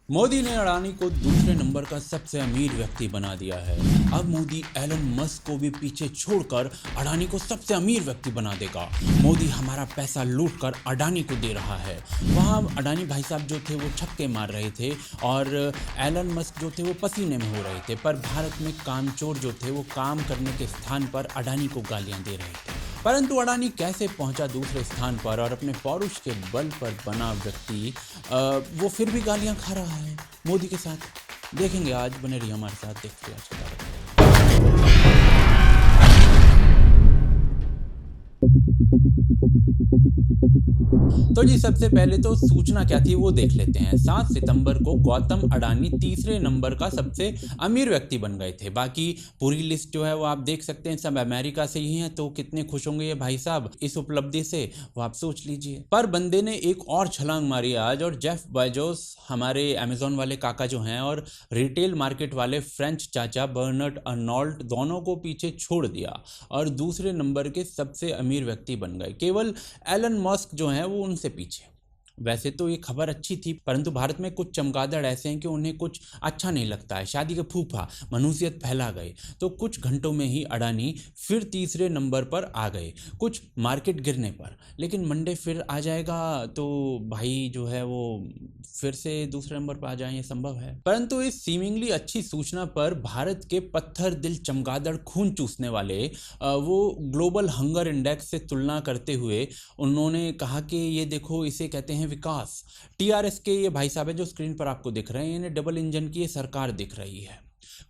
मोदी ने अडानी को दूसरे नंबर का सबसे अमीर व्यक्ति बना दिया है। अब मोदी एलन मस्क को भी पीछे छोड़कर अडानी को सबसे अमीर व्यक्ति बना देगा। मोदी हमारा पैसा लूटकर अडानी को दे रहा है। वहाँ अडानी भाई साहब जो थे वो छक्के मार रहे थे और एलन मस्क जो थे वो पसीने में हो रहे थे, पर भारत में कामचोर जो थे वो काम करने के स्थान पर अडानी को गालियां दे रहे थे। परंतु अडानी कैसे पहुंचा दूसरे स्थान पर और अपने पौरुष के बल पर बना व्यक्ति वो फिर भी गालियां खा रहा है मोदी के साथ। देखेंगे, आज बने रहिए हमारे साथ, देखते हैं आज का कार्यक्रम। तो जी सबसे पहले तो सूचना क्या थी वो देख लेते हैं। 7 सितंबर को गौतम अडानी तीसरे नंबर का सबसे अमीर व्यक्ति बन गए थे। बाकी पूरी लिस्ट जो है वो आप देख सकते हैं, सब अमेरिका से ही हैं, तो कितने खुश होंगे ये भाई साहब इस उपलब्धि से, वो आप सोच लीजिए। पर बंदे ने एक और छलांग मारी आज, और जेफ बेजोस हमारे अमेजोन वाले काका जो हैं और रिटेल मार्केट वाले फ्रेंच चाचा बर्नार्ड अर्नोल्ट दोनों को पीछे छोड़ दिया और दूसरे नंबर के सबसे अमीर व्यक्ति बन गए। केवल एलन मस्क जो हैं वो उनसे पीछे। वैसे तो ये खबर अच्छी थी, परंतु भारत में कुछ चमगादड़ ऐसे हैं कि उन्हें कुछ अच्छा नहीं लगता है। शादी के फूफा मनुष्यत फैला गए, तो कुछ घंटों में ही अडानी फिर तीसरे नंबर पर आ गए, कुछ मार्केट गिरने पर। लेकिन मंडे फिर आ जाएगा तो भाई जो है वो फिर से दूसरे नंबर पर आ जाए, ये संभव है। परंतु इस सीमिंगली अच्छी सूचना पर भारत के पत्थर दिल चमगादड़ खून चूसने वाले वो ग्लोबल हंगर इंडेक्स से तुलना करते हुए उन्होंने कहा कि ये देखो, इसे कहते हैं विकास। टीआरएस के ये भाई साहब है जो स्क्रीन पर आपको दिख रहे हैं, इन्हें डबल इंजन की ये सरकार दिख रही है।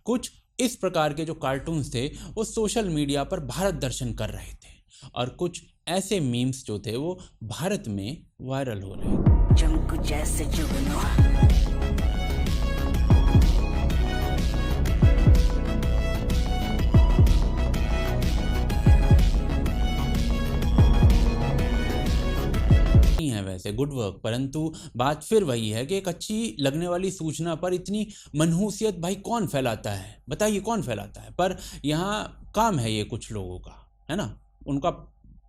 कुछ इस प्रकार के जो कार्टून्स थे वो सोशल मीडिया पर भारत दर्शन कर रहे थे, और कुछ ऐसे मीम्स जो थे वो भारत में वायरल हो रहे हैं। जैसे है वैसे गुड वर्क, परंतु बात फिर वही है कि एक अच्छी लगने वाली सूचना पर इतनी मनहूसियत भाई कौन फैलाता है, बताइए कौन फैलाता है। पर यहाँ काम है ये कुछ लोगों का, है ना, उनका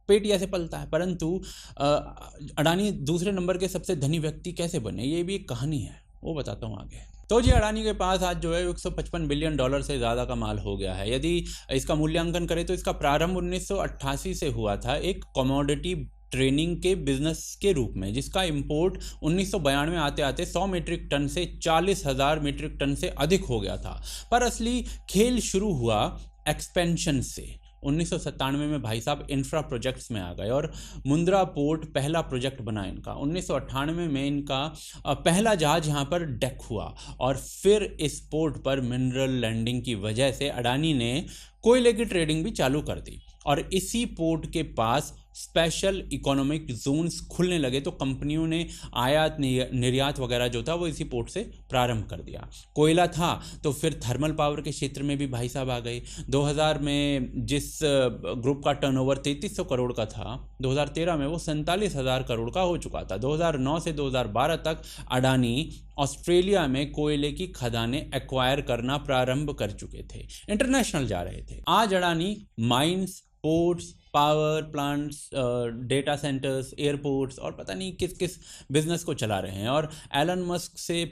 पेट ऐसे पलता है। परंतु अडानी दूसरे नंबर के सबसे धनी व्यक्ति कैसे बने, ये भी एक कहानी है, वो बताता हूँ आगे। तो जी अडानी के पास आज जो है $155 बिलियन से ज़्यादा का माल हो गया है। यदि इसका मूल्यांकन करें तो इसका प्रारंभ 1988 से हुआ था, एक कमोडिटी ट्रेनिंग के बिजनेस के रूप में, जिसका इंपोर्ट 1992 में आते आते 100 मीट्रिक टन से 40,000 मीट्रिक टन से अधिक हो गया था। पर असली खेल शुरू हुआ एक्सपेंशन से। 1997 में भाई साहब इंफ्रा प्रोजेक्ट्स में आ गए और मुंद्रा पोर्ट पहला प्रोजेक्ट बना इनका। 1998 में इनका पहला जहाज यहाँ पर डेक हुआ, और फिर इस पोर्ट पर मिनरल लैंडिंग की वजह से अडानी ने कोयले की ट्रेडिंग भी चालू कर दी, और इसी पोर्ट के पास स्पेशल इकोनॉमिक जोन्स खुलने लगे, तो कंपनियों ने आयात निर्यात वगैरह जो था वो इसी पोर्ट से प्रारंभ कर दिया। कोयला था तो फिर थर्मल पावर के क्षेत्र में भी भाई साहब आ गए। 2000 में जिस ग्रुप का टर्नओवर 3300 करोड़ का था, 2013 में वो 47,000 करोड़ का हो चुका था। 2009 से 2012 तक अडानी ऑस्ट्रेलिया में कोयले की खदानें एक्वायर करना प्रारंभ कर चुके थे, इंटरनेशनल जा रहे थे। आज Adani mines, ports, power plants, data centres, airports और पता नहीं किस किस बिजनेस को चला रहे हैं, और एलन मस्क से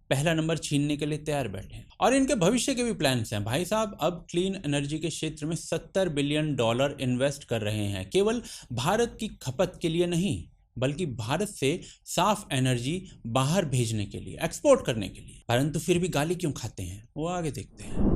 पहला नंबर छीनने के लिए तैयार बैठे हैं। और इनके भविष्य के भी प्लान्स हैं भाई साहब। अब क्लीन एनर्जी के क्षेत्र में $70 बिलियन इन्वेस्ट कर रहे हैं, केवल भारत की खपत के लिए नहीं, बल्कि भारत से साफ एनर्जी बाहर भेजने के लिए, एक्सपोर्ट करने के लिए। परंतु फिर भी गाली क्यों खाते हैं, वो आगे देखते हैं।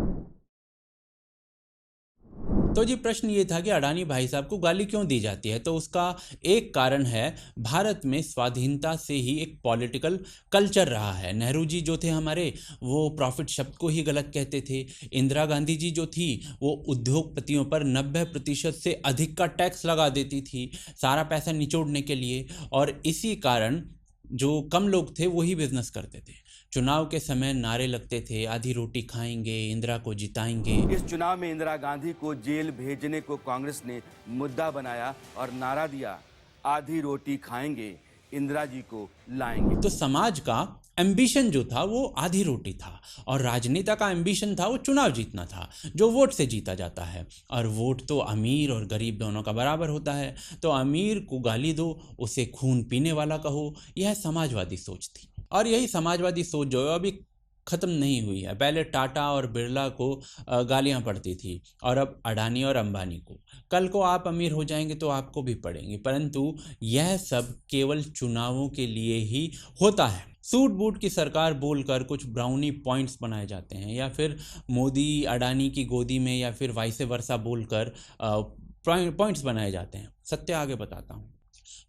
तो जी प्रश्न ये था कि अडानी भाई साहब को गाली क्यों दी जाती है, तो उसका एक कारण है, भारत में स्वाधीनता से ही एक पॉलिटिकल कल्चर रहा है। नेहरू जी जो थे हमारे, वो प्रॉफिट शब्द को ही गलत कहते थे। इंदिरा गांधी जी जो थी वो उद्योगपतियों पर 90% से अधिक का टैक्स लगा देती थी, सारा पैसा निचोड़ने के लिए, और इसी कारण जो कम लोग थे वही बिजनेस करते थे। चुनाव के समय नारे लगते थे, आधी रोटी खाएंगे, इंदिरा को जिताएंगे। इस चुनाव में इंदिरा गांधी को जेल भेजने को कांग्रेस ने मुद्दा बनाया और नारा दिया, आधी रोटी खाएंगे, इंदिरा जी को लाएंगे। तो समाज का एम्बिशन जो था वो आधी रोटी था, और राजनेता का एम्बिशन था वो चुनाव जीतना था, जो वोट से जीता जाता है। और वोट तो अमीर और गरीब दोनों का बराबर होता है, तो अमीर को गाली दो, उसे खून पीने वाला कहो, यह समाजवादी सोच थी। और यही समाजवादी सोच जो है अभी ख़त्म नहीं हुई है। पहले टाटा और बिरला को गालियां पड़ती थी और अब अडानी और अंबानी को। कल को आप अमीर हो जाएंगे तो आपको भी पड़ेंगी, परंतु यह सब केवल चुनावों के लिए ही होता है। सूट बूट की सरकार बोलकर कुछ ब्राउनी पॉइंट्स बनाए जाते हैं, या फिर मोदी अडानी की गोदी में, या फिर वाइस वर्सा बोलकर पॉइंट्स बनाए जाते हैं। सत्य आगे बताता हूँ।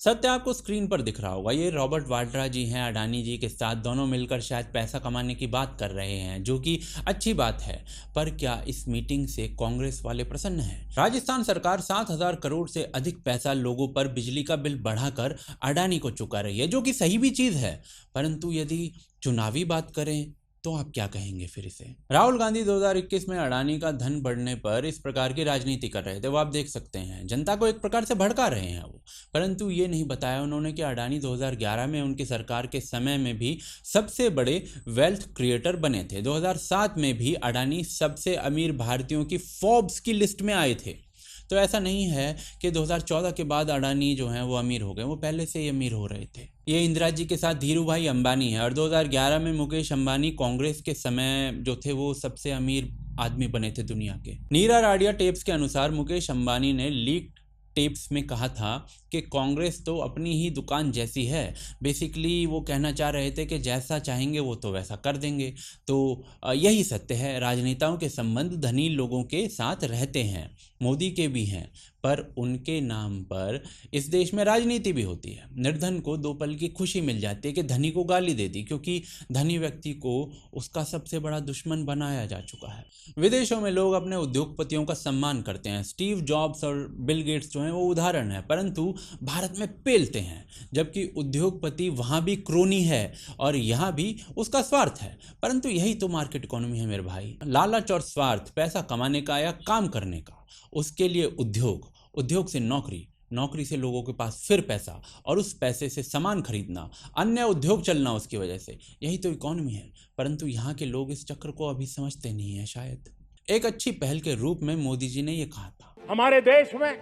सत्य आपको स्क्रीन पर दिख रहा होगा। ये रॉबर्ट वाड्रा जी हैं, अडानी जी के साथ दोनों मिलकर शायद पैसा कमाने की बात कर रहे हैं, जो कि अच्छी बात है। पर क्या इस मीटिंग से कांग्रेस वाले प्रसन्न हैं? राजस्थान सरकार 7,000 करोड़ से अधिक पैसा लोगों पर बिजली का बिल बढ़ाकर अडानी को चुका रही है, जो कि सही भी चीज़ है। परंतु यदि चुनावी बात करें तो आप क्या कहेंगे फिर इसे? राहुल गांधी 2021 में अडानी का धन बढ़ने पर इस प्रकार की राजनीति कर रहे थे, वो आप देख सकते हैं। जनता को एक प्रकार से भड़का रहे हैं वो। परंतु ये नहीं बताया उन्होंने कि अडानी 2011 में उनकी सरकार के समय में भी सबसे बड़े वेल्थ क्रिएटर बने थे। 2007 में भी अडानी सबसे अमीर भारतीयों की फोर्ब्स की लिस्ट में आए थे। तो ऐसा नहीं है कि 2014 के बाद अडानी जो हैं वो अमीर हो गए, वो पहले से ही अमीर हो रहे थे। ये इंदिरा जी के साथ धीरू भाई अंबानी है, और 2011 में मुकेश अंबानी कांग्रेस के समय जो थे वो सबसे अमीर आदमी बने थे दुनिया के। नीरा राडिया टेप्स के अनुसार मुकेश अंबानी ने लीक टेप्स में कहा था कि कांग्रेस तो अपनी ही दुकान जैसी है। बेसिकली वो कहना चाह रहे थे कि जैसा चाहेंगे वो तो वैसा कर देंगे। तो यही सत्य है। राजनेताओं के संबंध धनी लोगों के साथ रहते हैं, मोदी के भी हैं, पर उनके नाम पर इस देश में राजनीति भी होती है। निर्धन को 2 पल की खुशी मिल जाती है कि धनी को गाली दे दी, क्योंकि धनी व्यक्ति को उसका सबसे बड़ा दुश्मन बनाया जा चुका है। विदेशों में लोग अपने उद्योगपतियों का सम्मान करते हैं। स्टीव जॉब्स और बिल गेट्स जो हैं वो उदाहरण है, परंतु भारत में पेलते हैं, जबकि उद्योगपति वहाँ भी क्रोनी है और यहाँ भी उसका स्वार्थ है। परंतु यही तो मार्केट इकोनॉमी है मेरे भाई। लालच और स्वार्थ, पैसा कमाने का या काम करने का, उसके लिए उद्योग, उद्योग से नौकरी, नौकरी से लोगों के पास फिर पैसा, और उस पैसे से सामान खरीदना, अन्य उद्योग चलना उसकी वजह से। यही तो इकोनॉमी है। परंतु यहाँ के लोग इस चक्र को अभी समझते नहीं है शायद। एक अच्छी पहल के रूप में मोदी जी ने ये कहा था, हमारे देश में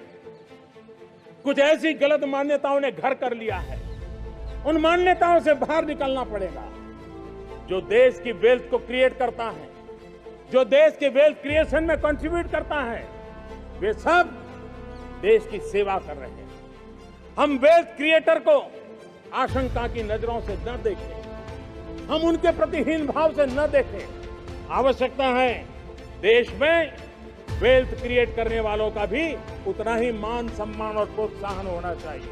कुछ ऐसी गलत मान्यताओं ने घर कर लिया है, उन मान्यताओं से बाहर निकलना पड़ेगा। जो देश की वेल्थ को क्रिएट करता है, जो देश के वेल्थ क्रिएशन में कंट्रीब्यूट करता है, वे सब देश की सेवा कर रहे हैं। हम वेल्थ क्रिएटर को आशंका की नजरों से न देखें, हम उनके प्रति हीन भाव से न देखें। आवश्यकता है देश में वेल्थ क्रिएट करने वालों का भी उतना ही मान, सम्मान और प्रोत्साहन होना चाहिए,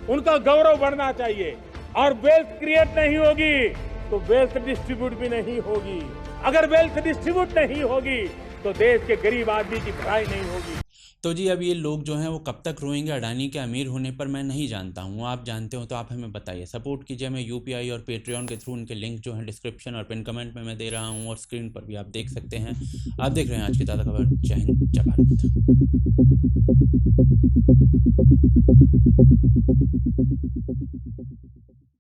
उनका गौरव बढ़ना चाहिए। और वेल्थ क्रिएट नहीं होगी तो वेल्थ डिस्ट्रीब्यूट भी नहीं होगी। अगर वेल्थ डिस्ट्रीब्यूट नहीं होगी तो देश के गरीब आदमी की भलाई नहीं होगी। तो जी अब ये लोग जो हैं वो कब तक रोएंगे अडानी के अमीर होने पर, मैं नहीं जानता हूँ। आप जानते हो तो आप हमें बताइए। सपोर्ट कीजिए। मैं यूपीआई और पेट्रियन के थ्रू उनके लिंक जो है डिस्क्रिप्शन और पिन कमेंट में मैं दे रहा हूँ, और स्क्रीन पर भी आप देख सकते हैं। आप देख रहे हैं आज की ताज़ा खबर। जय हिंद, जय भारत।